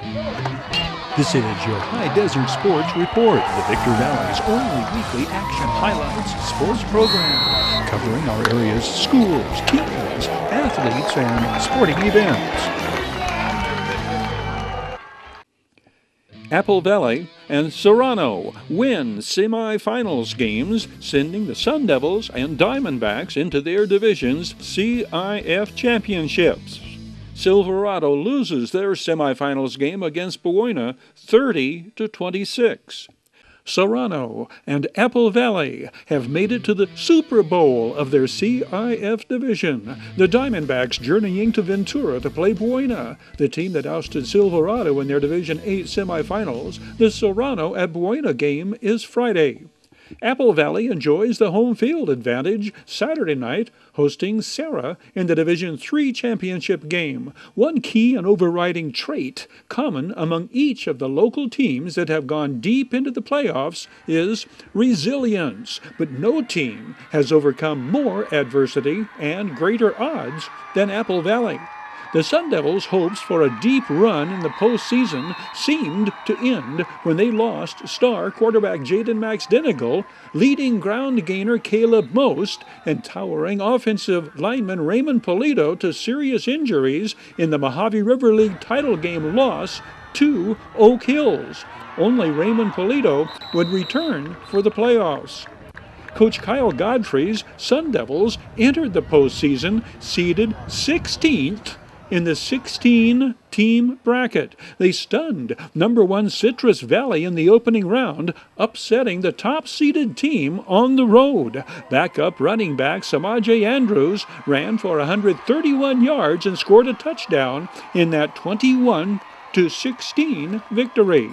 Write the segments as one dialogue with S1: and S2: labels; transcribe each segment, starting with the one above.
S1: This is your High Desert Sports Report, the Victor Valley's only weekly action highlights sports program, covering our area's schools, teams, athletes, and sporting events. Apple Valley and Serrano win semifinals games, sending the Sun Devils and Diamondbacks into their division's CIF championships. Silverado loses their semifinals game against Buena 30-26. Serrano and Apple Valley have made it to the Super Bowl of their CIF division, the Diamondbacks journeying to Ventura to play Buena, the team that ousted Silverado in their Division 8 semifinals. The Serrano at Buena game is Friday. Apple Valley enjoys the home field advantage Saturday night, hosting Serra in the Division III championship game. One key and overriding trait common among each of the local teams that have gone deep into the playoffs is resilience, but no team has overcome more adversity and greater odds than Apple Valley. The Sun Devils' hopes for a deep run in the postseason seemed to end when they lost star quarterback Jaden Max Denigal, leading ground gainer Caleb Most, and towering offensive lineman Raymond Polito to serious injuries in the Mojave River League title game loss to Oak Hills. Only Raymond Polito would return for the playoffs. Coach Kyle Godfrey's Sun Devils entered the postseason seeded 16th in the 16-team bracket. They stunned number 1 Citrus Valley in the opening round, upsetting the top-seeded team on the road. Backup running back Samaje Andrews ran for 131 yards and scored a touchdown in that 21-16 victory.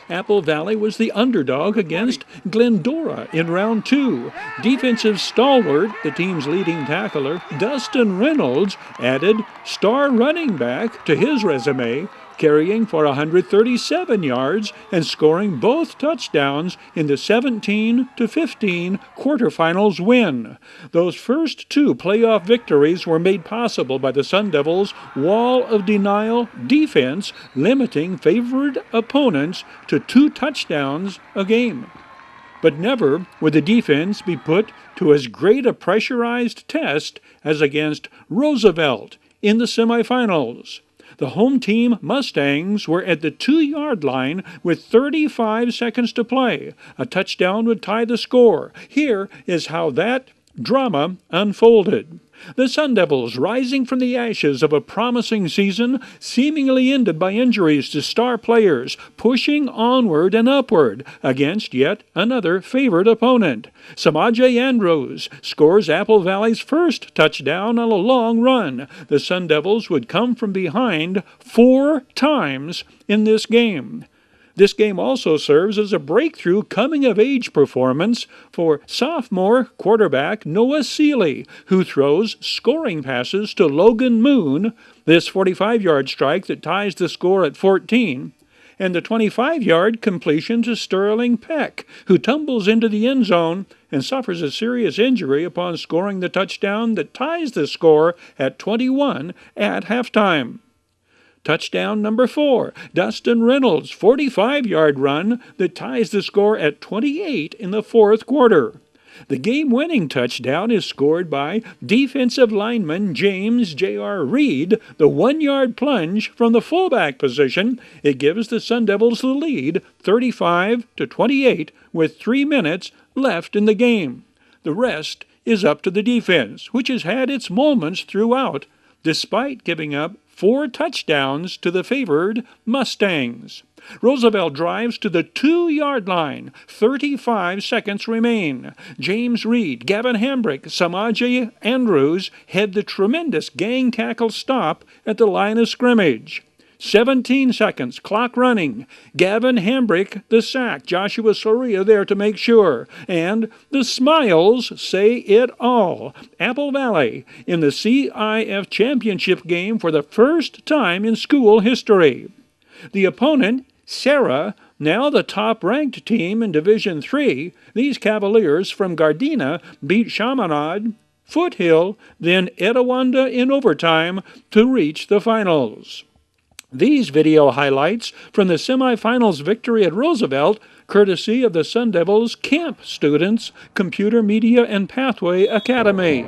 S1: Apple Valley was the underdog against Glendora in round 2. Defensive stalwart, the team's leading tackler, Dustin Reynolds, added star running back to his resume, carrying for 137 yards and scoring both touchdowns in the 17-15 quarterfinals win. Those first 2 playoff victories were made possible by the Sun Devils' wall of denial defense, limiting favored opponents to 2 touchdowns a game. But never would the defense be put to as great a pressurized test as against Roosevelt in the semifinals. The home team Mustangs were at the 2-yard line with 35 seconds to play. A touchdown would tie the score. Here is how that drama unfolded. The Sun Devils, rising from the ashes of a promising season, seemingly ended by injuries to star players, pushing onward and upward against yet another favored opponent. Samaje Andrews scores Apple Valley's first touchdown on a long run. The Sun Devils would come from behind 4 times in this game. This game also serves as a breakthrough coming-of-age performance for sophomore quarterback Noah Seeley, who throws scoring passes to Logan Moon, this 45-yard strike that ties the score at 14, and the 25-yard completion to Sterling Peck, who tumbles into the end zone and suffers a serious injury upon scoring the touchdown that ties the score at 21 at halftime. Touchdown number 4, Dustin Reynolds' 45-yard run that ties the score at 28 in the 4th quarter. The game-winning touchdown is scored by defensive lineman James J.R. Reed, the 1-yard plunge from the fullback position. It gives the Sun Devils the lead, 35-28, with 3 minutes left in the game. The rest is up to the defense, which has had its moments throughout, despite giving up 4 touchdowns to the favored Mustangs. Roosevelt drives to the 2-yard line. 35 seconds remain. James Reed, Gavin Hambrick, Samaje Andrews head the tremendous gang tackle stop at the line of scrimmage. 17 seconds, clock running. Gavin Hambrick, the sack. Joshua Soria there to make sure. And the smiles say it all. Apple Valley in the CIF championship game for the first time in school history. The opponent, Serra, now the top-ranked team in Division III. These Cavaliers from Gardena beat Chaminade, Foothill, then Etowanda in overtime to reach the finals. These video highlights from the semifinals victory at Roosevelt, courtesy of the Sun Devils Camp Students Computer Media and Pathway Academy.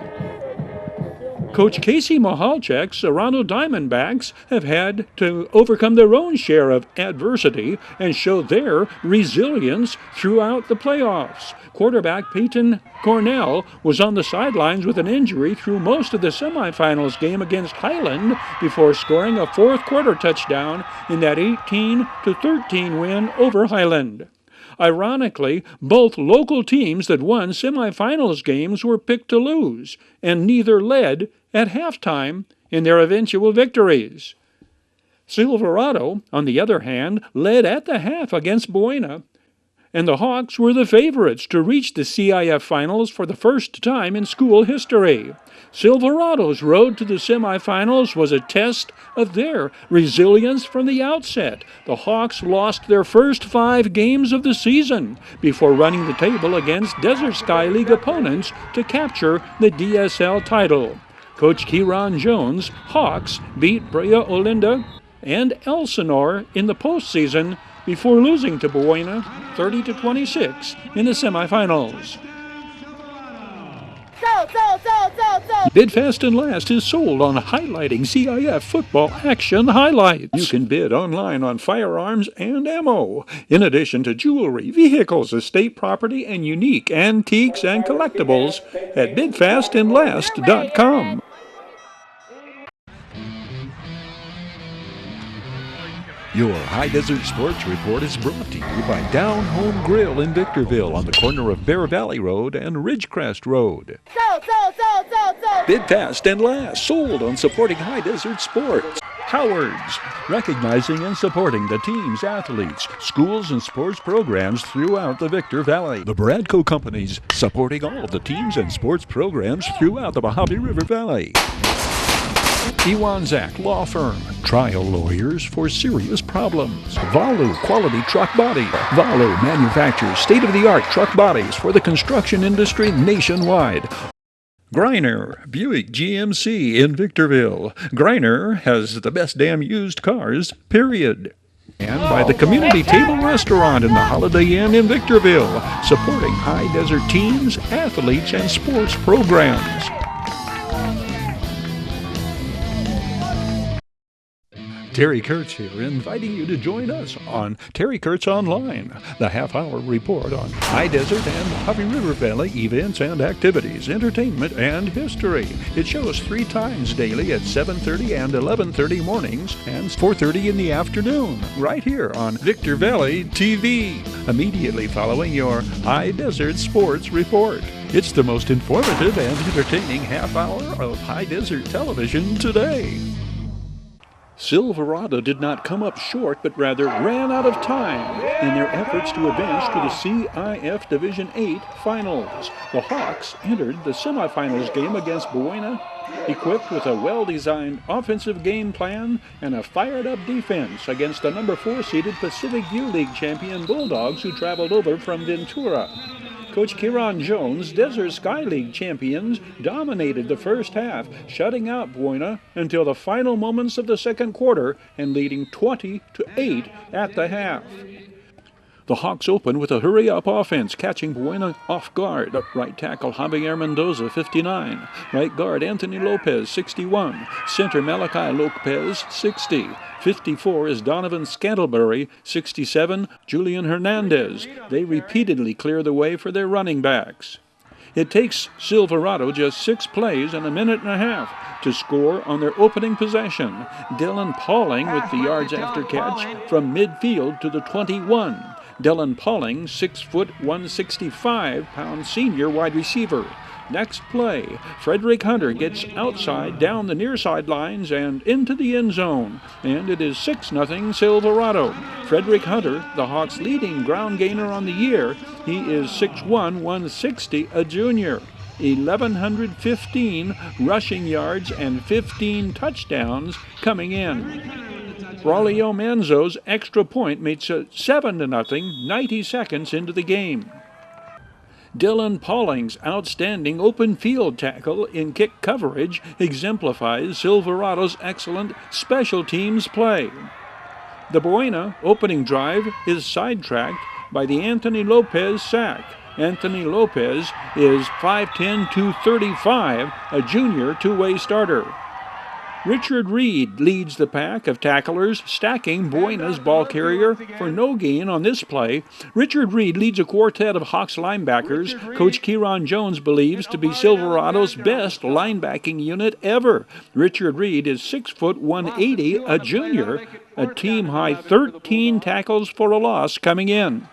S1: Coach Casey Mahalchek's Serrano Diamondbacks have had to overcome their own share of adversity and show their resilience throughout the playoffs. Quarterback Peyton Cornell was on the sidelines with an injury through most of the semifinals game against Highland before scoring a fourth-quarter touchdown in that 18-13 win over Highland. Ironically, both local teams that won semifinals games were picked to lose, and neither led at halftime in their eventual victories. Silverado, on the other hand, led at the half against Buena, and the Hawks were the favorites to reach the CIF finals for the first time in school history. Silverado's road to the semifinals was a test of their resilience from the outset. The Hawks lost their first 5 games of the season before running the table against Desert Sky League opponents to capture the DSL title. Coach Kieran Jones' Hawks beat Brea Olinda and Elsinore in the postseason before losing to Buena 30-26 in the semifinals. Bid Fast and Last is sold on highlighting CIF football action highlights. You can bid online on firearms and ammo, in addition to jewelry, vehicles, estate property, and unique antiques and collectibles at bidfastandlast.com.
S2: Your High Desert Sports Report is brought to you by Down Home Grill in Victorville on the corner of Bear Valley Road and Ridgecrest Road. Bid Fast and Last, sold on supporting High Desert sports. Howard's, recognizing and supporting the teams, athletes, schools, and sports programs throughout the Victor Valley. The Bradco Companies, supporting all of the teams and sports programs throughout the Mojave River Valley. Iwanzak Law Firm, trial lawyers for serious problems. Valu Quality Truck Body. Valu manufactures state-of-the-art truck bodies for the construction industry nationwide. Greiner Buick GMC in Victorville. Greiner has the best damn used cars, period. And by the Community Table Restaurant in the Holiday Inn in Victorville, supporting high desert teams, athletes, and sports programs. Terry Kurtz here, inviting you to join us on Terry Kurtz Online, the half-hour report on High Desert and Mojave River Valley events and activities, entertainment, and history. It shows 3 times daily at 7:30 and 11:30 mornings and 4:30 in the afternoon, right here on Victor Valley TV, immediately following your High Desert Sports Report. It's the most informative and entertaining half-hour of High Desert television today. Silverado did not come up short, but rather ran out of time in their efforts to advance to the CIF Division 8 finals. The Hawks entered the semifinals game against Buena, equipped with a well-designed offensive game plan and a fired-up defense against the number 4-seeded Pacific View League champion Bulldogs, who traveled over from Ventura. Coach Kieran Jones' Desert Sky League champions dominated the first half, shutting out Buena until the final moments of the second quarter and leading 20-8 at the half. The Hawks opened with a hurry-up offense, catching Buena off guard. Right tackle Javier Mendoza, 59. Right guard Anthony Lopez, 61. Center Malachi Lopez, 60. 54 is Donovan Scantlebury. 67, Julian Hernandez. They repeatedly clear the way for their running backs. It takes Silverado just 6 plays and a minute and a half to score on their opening possession. Dylan Pauling with the yards after catch from midfield to the 21. Dylan Pauling, 6 foot, 165-pound senior wide receiver. Next play, Frederick Hunter gets outside down the near sidelines and into the end zone, and it is 6-0 Silverado. Frederick Hunter, the Hawks' leading ground gainer on the year, he is 6'1", 160, a junior. 1,115 rushing yards and 15 touchdowns coming in. Braulio Manzo's extra point makes it 7-0, 90 seconds into the game. Dylan Pauling's outstanding open field tackle in kick coverage exemplifies Silverado's excellent special teams play. The Buena opening drive is sidetracked by the Anthony Lopez sack. Anthony Lopez is 5'10", 235, a junior two-way starter. Richard Reed leads the pack of tacklers, stacking Buena's ball carrier for no gain on this play. Richard Reed leads a quartet of Hawks linebackers Coach Kieron Jones believes to be Silverado's best linebacking unit ever. Richard Reed is 6 foot 180, a junior, a team-high 13 tackles for a loss coming in.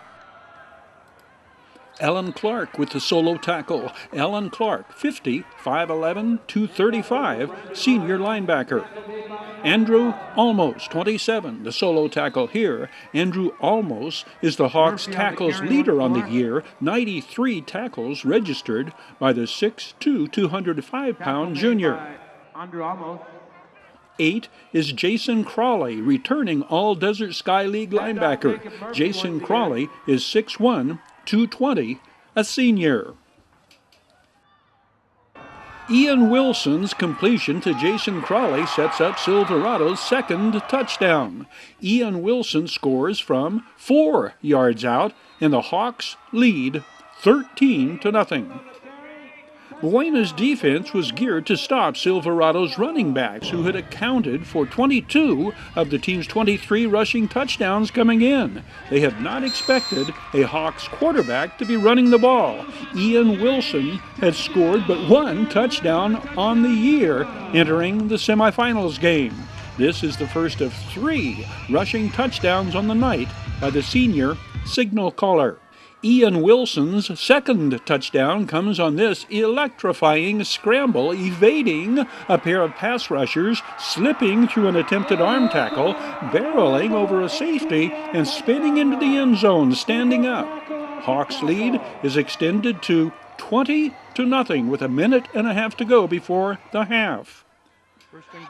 S2: Alan Clark with the solo tackle. Alan Clark, 50, 5'11", 235, senior linebacker. Andrew Almos, 27, the solo tackle here. Andrew Almos is the Hawks tackles leader on the year, 93 tackles registered by the 6'2", 205-pound junior. 8 is Jason Crawley, returning All-Desert Sky League linebacker. Jason Crawley is 6'1", 220, a senior. Ian Wilson's completion to Jason Crawley sets up Silverado's second touchdown. Ian Wilson scores from 4 yards out, and the Hawks lead 13-0. Buena's defense was geared to stop Silverado's running backs, who had accounted for 22 of the team's 23 rushing touchdowns coming in. They had not expected a Hawks quarterback to be running the ball. Ian Wilson had scored but 1 touchdown on the year, entering the semifinals game. This is the first of 3 rushing touchdowns on the night by the senior signal caller. Ian Wilson's second touchdown comes on this electrifying scramble, evading a pair of pass rushers, slipping through an attempted arm tackle, barreling over a safety, and spinning into the end zone, standing up. Hawks' lead is extended to 20-0 with a minute and a half to go before the half.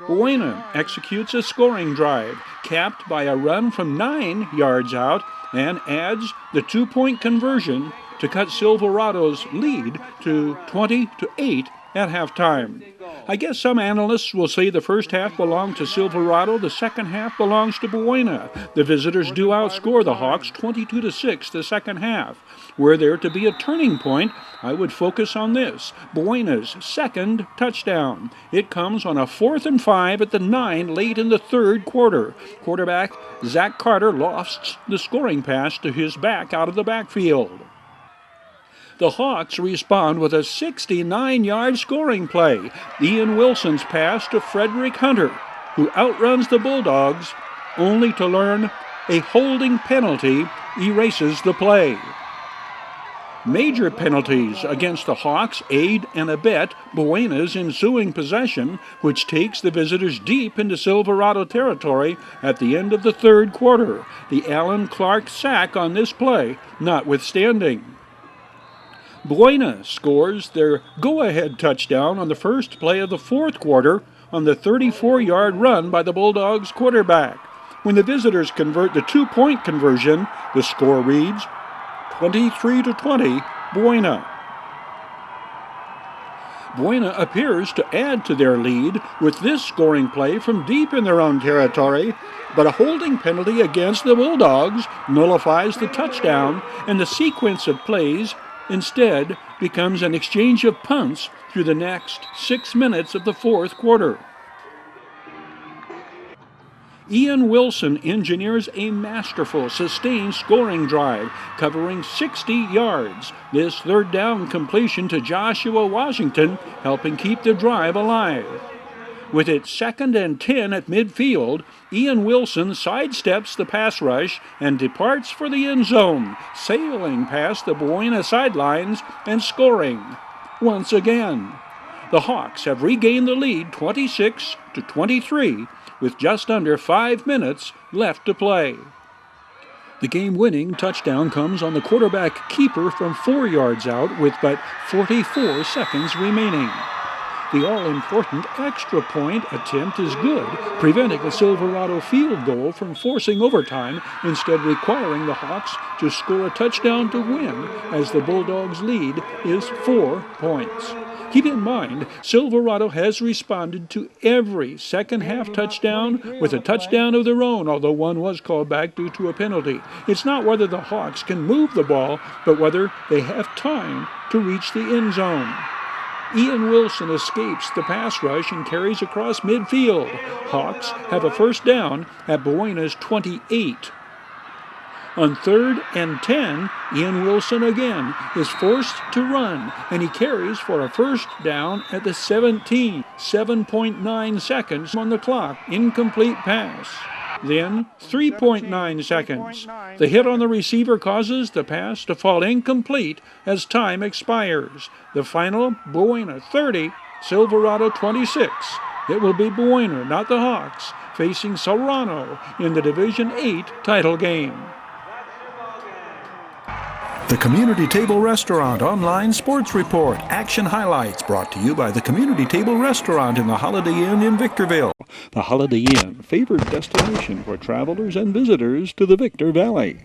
S2: Buena executes a scoring drive, capped by a run from 9 yards out, and adds the 2-point conversion to cut Silverado's lead to 20-8 at halftime. I guess some analysts will say the first half belonged to Silverado, the second half belongs to Buena. The visitors do outscore the Hawks 22-6 the second half. Were there to be a turning point, I would focus on this: Buena's second touchdown. It comes on a 4th and 5 at the 9 late in the third quarter. Quarterback Zach Carter lofts the scoring pass to his back out of the backfield. The Hawks respond with a 69-yard scoring play. Ian Wilson's pass to Frederick Hunter, who outruns the Bulldogs, only to learn a holding penalty erases the play. Major penalties against the Hawks aid and abet Buena's ensuing possession, which takes the visitors deep into Silverado territory at the end of the third quarter. The Alan Clark sack on this play notwithstanding. Buena scores their go-ahead touchdown on the first play of the fourth quarter on the 34-yard run by the Bulldogs quarterback. When the visitors convert the 2-point conversion, the score reads 23-20, Buena. Buena appears to add to their lead with this scoring play from deep in their own territory, but a holding penalty against the Bulldogs nullifies the touchdown, and the sequence of plays instead becomes an exchange of punts through the next 6 minutes of the fourth quarter. Ian Wilson engineers a masterful, sustained scoring drive covering 60 yards. This third down completion to Joshua Washington helping keep the drive alive. With it 2nd and 10 at midfield, Ian Wilson sidesteps the pass rush and departs for the end zone, sailing past the Buena sidelines and scoring once again. The Hawks have regained the lead 26-23 with just under 5 minutes left to play. The game-winning touchdown comes on the quarterback keeper from 4 yards out with but 44 seconds remaining. The all-important extra point attempt is good, preventing a Silverado field goal from forcing overtime, instead requiring the Hawks to score a touchdown to win, as the Bulldogs' lead is 4 points.
S1: Keep in mind, Silverado has responded to every second-half touchdown with a touchdown of their own, although one was called back due to a penalty. It's not whether the Hawks can move the ball, but whether they have time to reach the end zone. Ian Wilson escapes the pass rush and carries across midfield. Hawks have a first down at Buena's 28. On 3rd and 10, Ian Wilson again is forced to run, and he carries for a first down at the 17. 7.9 seconds on the clock. Incomplete pass. Then 3.9 seconds. The hit on the receiver causes the pass to fall incomplete as time expires. The final, Buena 30, Silverado 26. It will be Buena, not the Hawks, facing Serrano in the Division 8 title game.
S2: The Community Table Restaurant Online Sports Report. Action highlights brought to you by the Community Table Restaurant in the Holiday Inn in Victorville. The Holiday Inn, favored destination for travelers and visitors to the Victor Valley.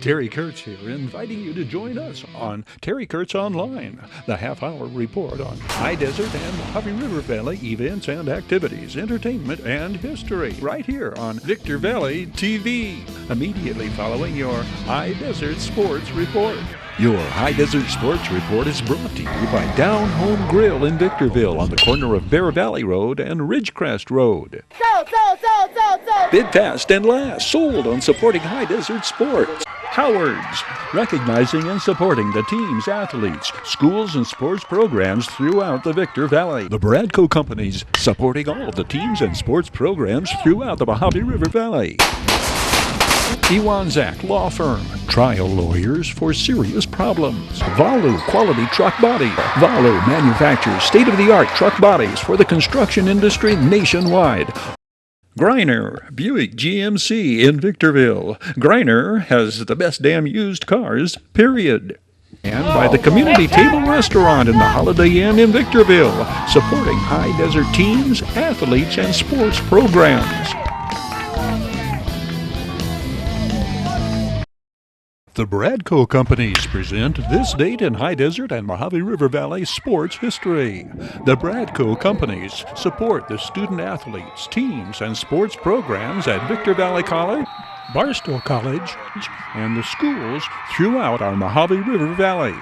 S2: Terry Kurtz here, inviting you to join us on Terry Kurtz Online, the half-hour report on High Desert and Mojave River Valley events and activities, entertainment and history, right here on Victor Valley TV, immediately following your High Desert Sports Report. Your High Desert Sports Report is brought to you by Down Home Grill in Victorville on the corner of Bear Valley Road and Ridgecrest Road. Bid fast and last, sold on supporting High Desert sports. Howard's, recognizing and supporting the teams, athletes, schools, and sports programs throughout the Victor Valley. The Bradco Companies, supporting all of the teams and sports programs throughout the Mojave River Valley. Iwanzak Law Firm, trial lawyers for serious problems. Valu Quality Truck Body. Valu manufactures state-of-the-art truck bodies for the construction industry nationwide. Greiner, Buick GMC in Victorville. Greiner has the best damn used cars, period. And by the Community Table Restaurant in the Holiday Inn in Victorville, supporting high desert teams, athletes, and sports programs. The Bradco Companies present This Date in High Desert and Mojave River Valley Sports History. The Bradco Companies support the student-athletes, teams, and sports programs at Victor Valley College, Barstow College, and the schools throughout our Mojave River Valley.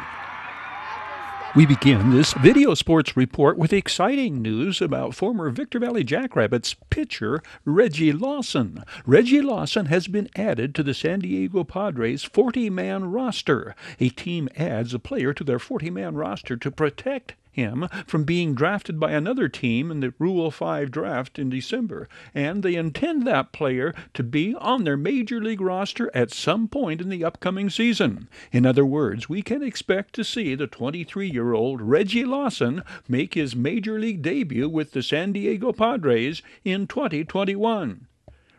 S2: We begin this video sports report with exciting news about former Victor Valley Jackrabbits pitcher Reggie Lawson. Reggie Lawson has been added to the San Diego Padres 40-man roster. A team adds a player to their 40-man roster to protect him from being drafted by another team in the Rule 5 draft in December, and they intend that player to be on their major league roster at some point in the upcoming season. In other words, we can expect to see the 23-year-old Reggie Lawson make his major league debut with the San Diego Padres in 2021.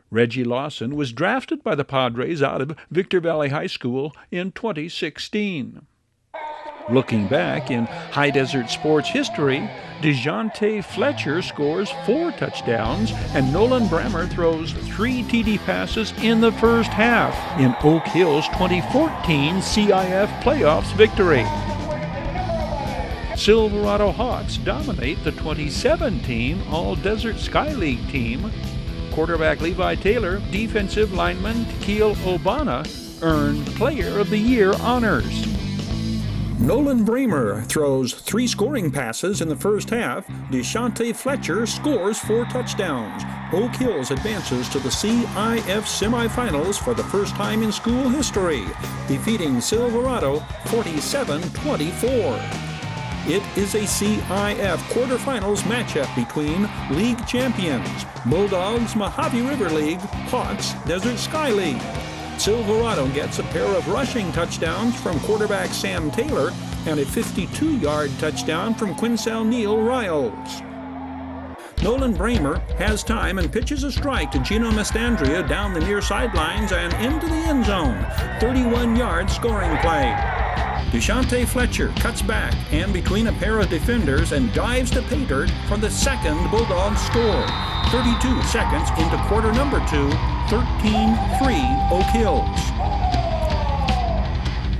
S2: Reggie Lawson was drafted by the Padres out of Victor Valley High School in 2016. Looking back in high desert sports history, DeJounte Fletcher scores 4 touchdowns and Nolan Brammer throws 3 TD passes in the first half in Oak Hill's 2014 CIF playoffs victory. Silverado Hawks dominate the 2017 All-Desert Sky League team. Quarterback Levi Taylor, defensive lineman Keel Obana earned Player of the Year honors. Nolan Brammer throws 3 scoring passes in the first half. DeJounte Fletcher scores 4 touchdowns. Oak Hills advances to the CIF semifinals for the first time in school history, defeating Silverado 47-24. It is a CIF quarterfinals matchup between league champions, Bulldogs Mojave River League, Hawks Desert Sky League. Silverado gets a pair of rushing touchdowns from quarterback Sam Taylor and a 52-yard touchdown from Quincell Neal Riles. Nolan Brammer has time and pitches a strike to Gino Mastandrea down the near sidelines and into the end zone. 31-yard scoring play. DeJounte Fletcher cuts back and between a pair of defenders and dives to pay dirt for the second Bulldogs score. 32 seconds into quarter number 2, 13-3 Oak Hills.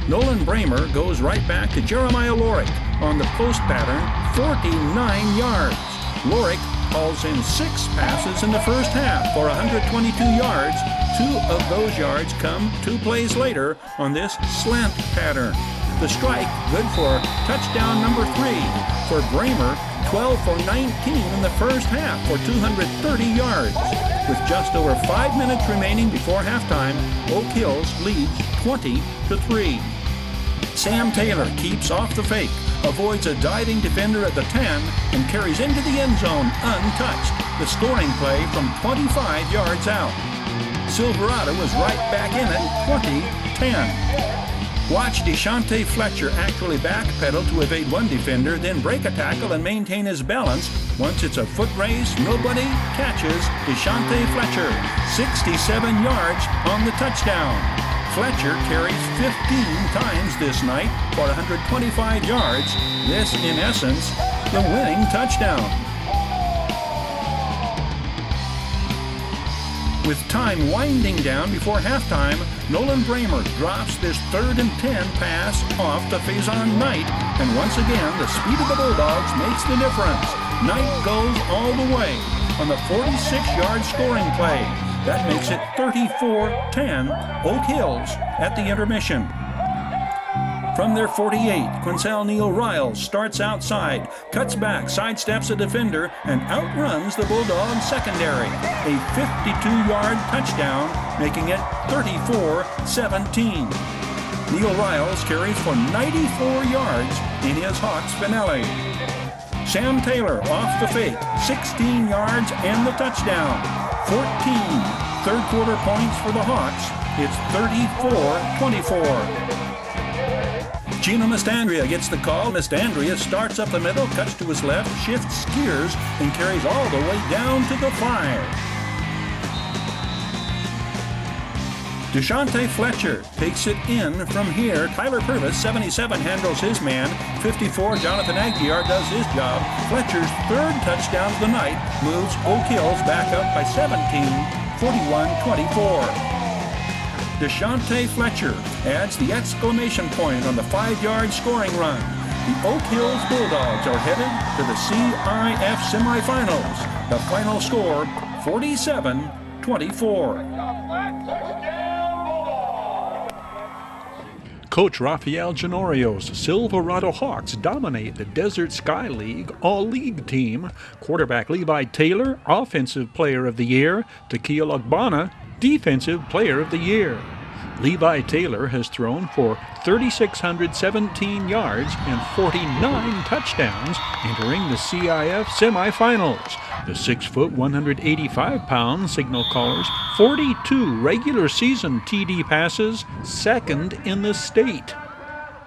S2: Nolan Bramer goes right back to Jeremiah Lorick on the post pattern, 49 yards. Lorick hauls in 6 passes in the first half for 122 yards. 2 of those yards come 2 plays later on this slant pattern. The strike, good for touchdown number 3 for Bramer, 12 for 19 in the first half for 230 yards. With just over 5 minutes remaining before halftime, Oak Hills leads 20-3. Sam Taylor keeps off the fake, avoids a diving defender at the 10, and carries into the end zone untouched. The scoring play from 25 yards out. Silverado was right back in it, 20-10. Watch Deshante Fletcher actually backpedal to evade one defender, then break a tackle and maintain his balance. Once it's a foot race, nobody catches Deshante Fletcher. 67 yards on the touchdown. Fletcher carries 15 times this night for 125 yards. This, in essence, the winning touchdown. With time winding down before halftime, Nolan Bramer drops this 3rd and 10 pass off to Faison Knight, and once again the speed of the Bulldogs makes the difference. Knight goes all the way on the 46-yard scoring play. That makes it 34-10, Oak Hills at the intermission. From their 48, Quincell Neal Riles starts outside, cuts back, sidesteps a defender, and outruns the Bulldogs secondary. A 52-yard touchdown, making it 34-17. Neal Riles carries for 94 yards in his Hawks finale. Sam Taylor off the fake, 16 yards and the touchdown. 14 third-quarter points for the Hawks. It's 34-24. Gino Mastandrea gets the call. Mastandrea starts up the middle, cuts to his left, shifts gears, and carries all the way down to the 5. Deshante Fletcher takes it in from here. Tyler Purvis, 77, handles his man. 54, Jonathan Aguiar does his job. Fletcher's 3rd touchdown of the night moves Oak Hills back up by 17, 41-24. Deshante Fletcher adds the exclamation point on the 5-yard scoring run. The Oak Hills Bulldogs are headed to the CIF semifinals. The final score, 47-24.
S1: Coach Rafael Genorio's Silverado Hawks dominate the Desert Sky League All-League team. Quarterback Levi Taylor, Offensive Player of the Year. Tequila Ogbonna, Defensive Player of the Year. Levi Taylor has thrown for 3,617 yards and 49 touchdowns, entering the CIF semifinals. The 6-foot, 185-pound signal caller's 42 regular season TD passes, 2nd in the state.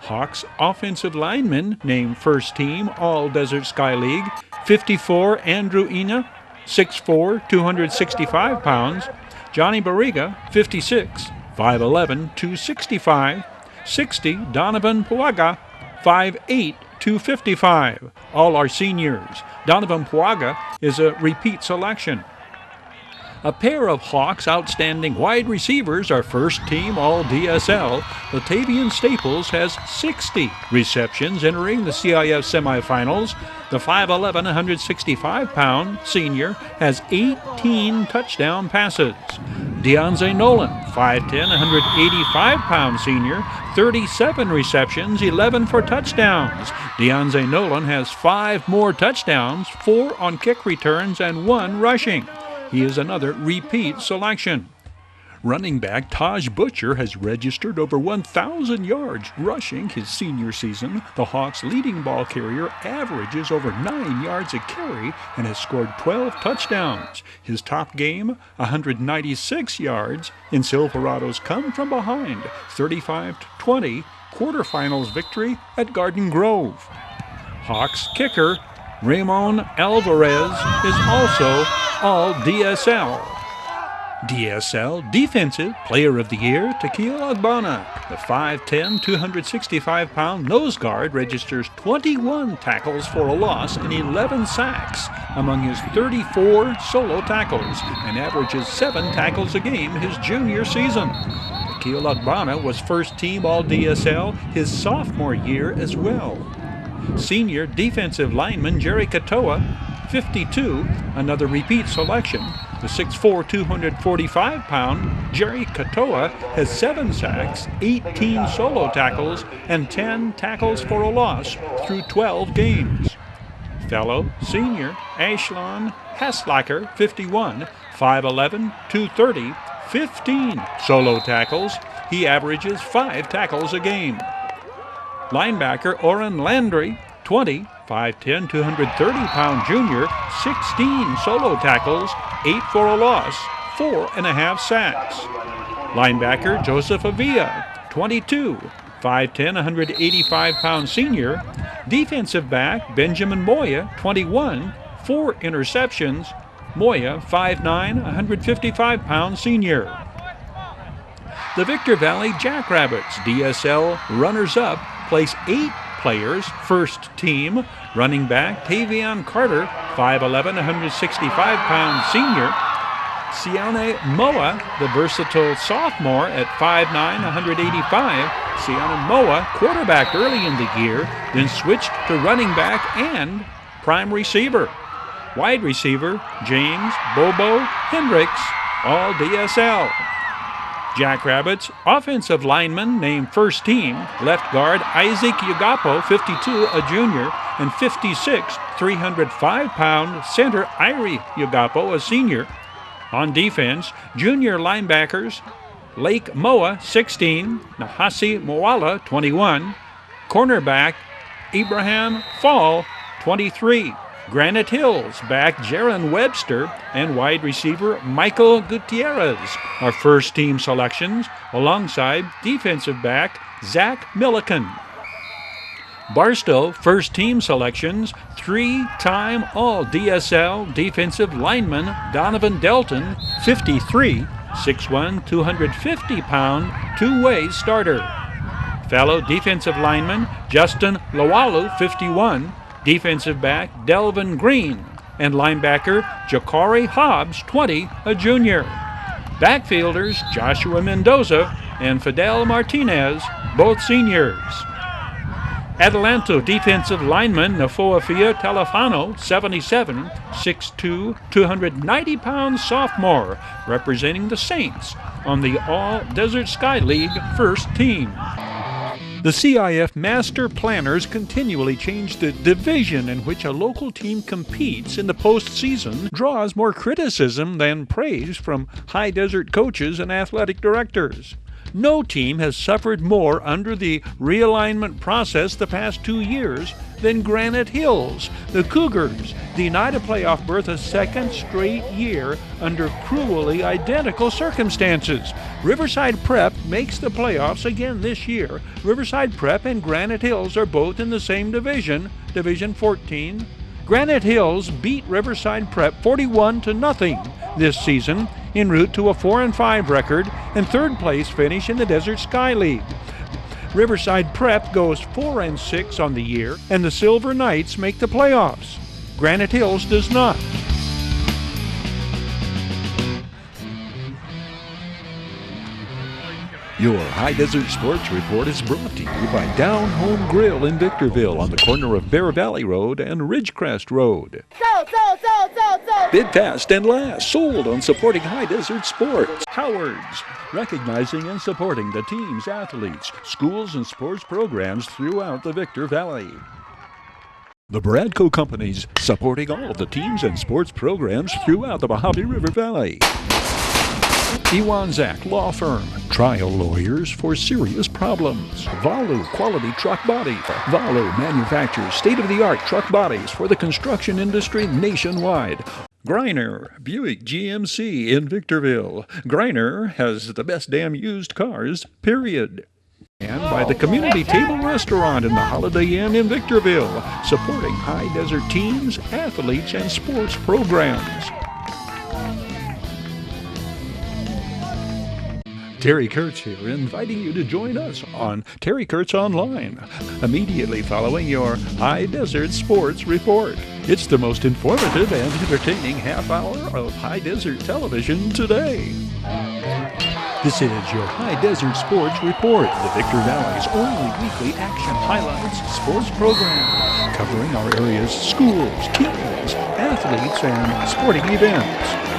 S1: Hawks offensive lineman named first team All Desert Sky League, 54 Andrew Ina, 6'4", 265 pounds. Johnny Barriga, 56, 5'11", 265. 60 Donovan Puaga, 5'8", 255. All are seniors. Donovan Puaga is a repeat selection. A pair of Hawks' outstanding wide receivers are first-team All-DSL. Latavian Staples has 60 receptions entering the CIF semifinals. The 5'11", 165-pound senior has 18 touchdown passes. Deonze Nolan, 5'10", 185-pound senior, 37 receptions, 11 for touchdowns. Deonze Nolan has 5 more touchdowns, 4 on kick returns, and 1 rushing. He is another repeat selection. Running back Taj Butcher has registered over 1,000 yards rushing his senior season. The Hawks' leading ball carrier averages over 9 yards a carry and has scored 12 touchdowns. His top game, 196 yards in Silverado's come-from-behind 35-20 quarterfinals victory at Garden Grove. Hawks kicker Ramon Alvarez is also All-DSL. DSL Defensive Player of the Year, Tequila Ogbonna. The 5'10", 265-pound nose guard registers 21 tackles for a loss and 11 sacks among his 34 solo tackles and averages 7 tackles a game his junior season.
S2: Akil Agbana was first-team All-DSL his sophomore year as well. Senior defensive lineman Jerry Katoa, 52, another repeat selection. The 6'4", 245-pound Jerry Katoa has 7 sacks, 18 solo tackles, and 10 tackles for a loss through 12 games. Fellow senior Ashlon Haslacker, 51, 5'11", 230, 15 solo tackles. He averages 5 tackles a game. Linebacker Oren Landry, 20, 5'10", 230-pound junior, 16 solo tackles, 8 for a loss, 4.5 sacks. Linebacker Joseph Avila, 22, 5'10", 185-pound senior. Defensive back Benjamin Moya, 21, 4 interceptions. Moya, 5'9", 155-pound senior. The Victor Valley Jackrabbits DSL runners-up place 8 players, first team. Running back Tavion Carter, 5'11", 165-pound senior. Siane Moa, the versatile sophomore at 5'9", 185. Siane Moa quarterbacked early in the year, then switched to running back and prime receiver. Wide receiver James Bobo Hendricks, all DSL. Jackrabbits offensive lineman named first team, left guard Isaac Yagapo, 52, a junior, and 56, 305-pound center Irie Yagapo, a senior. On defense, junior linebackers Lake Moa, 16, Nahasi Moala, 21, cornerback Ibrahim Fall, 23. Granite Hills back Jaron Webster and wide receiver Michael Gutierrez are first-team selections, alongside defensive back Zach Milliken. Barstow first-team selections, 3-time All-DSL defensive lineman Donovan Delton, 53, 6'1", 250-pound, two-way starter. Fellow defensive lineman Justin Lawalu, 51, defensive back Delvin Green, and linebacker Jakari Hobbs, 20, a junior. Backfielders Joshua Mendoza and Fidel Martinez, both seniors. Adelanto defensive lineman Nafoafia Telefano, 77, 6'2", 290-pound sophomore, representing the Saints on the All-Desert Sky League first team. The CIF master planners continually change the division in which a local team competes in the postseason, draws more criticism than praise from high desert coaches and athletic directors. No team has suffered more under the realignment process the past 2 years than Granite Hills. The Cougars denied a playoff berth a second straight year under cruelly identical circumstances. Riverside Prep makes the playoffs again this year. Riverside Prep and Granite Hills are both in the same division, Division 14. Granite Hills beat Riverside Prep 41-0 this season, en route to a 4-5 record and third place finish in the Desert Sky League. Riverside Prep goes 4-6 on the year, and the Silver Knights make the playoffs. Granite Hills does not.
S1: Your High Desert Sports Report is brought to you by Down Home Grill in Victorville on the corner of Bear Valley Road and Ridgecrest Road.
S3: So.
S1: Bid fast and last, sold on supporting High Desert Sports. Howard's, recognizing and supporting the teams, athletes, schools, and sports programs throughout the Victor Valley. The Bradco Companies, supporting all of the teams and sports programs throughout the Mojave River Valley. Iwanzak Law Firm, trial lawyers for serious problems. Valu Quality Truck Body. Valu manufactures state-of-the-art truck bodies for the construction industry nationwide. Greiner Buick GMC in Victorville. Greiner has the best damn used cars, period. And by the Community Table Restaurant in the Holiday Inn in Victorville, supporting high desert teams, athletes, and sports programs. Terry Kurtz here, inviting you to join us on Terry Kurtz Online, immediately following your High Desert Sports Report. It's the most informative and entertaining half hour of high desert television today. This is your High Desert Sports Report, the Victor Valley's only weekly action highlights sports program, covering our area's schools, teams, athletes, and sporting events.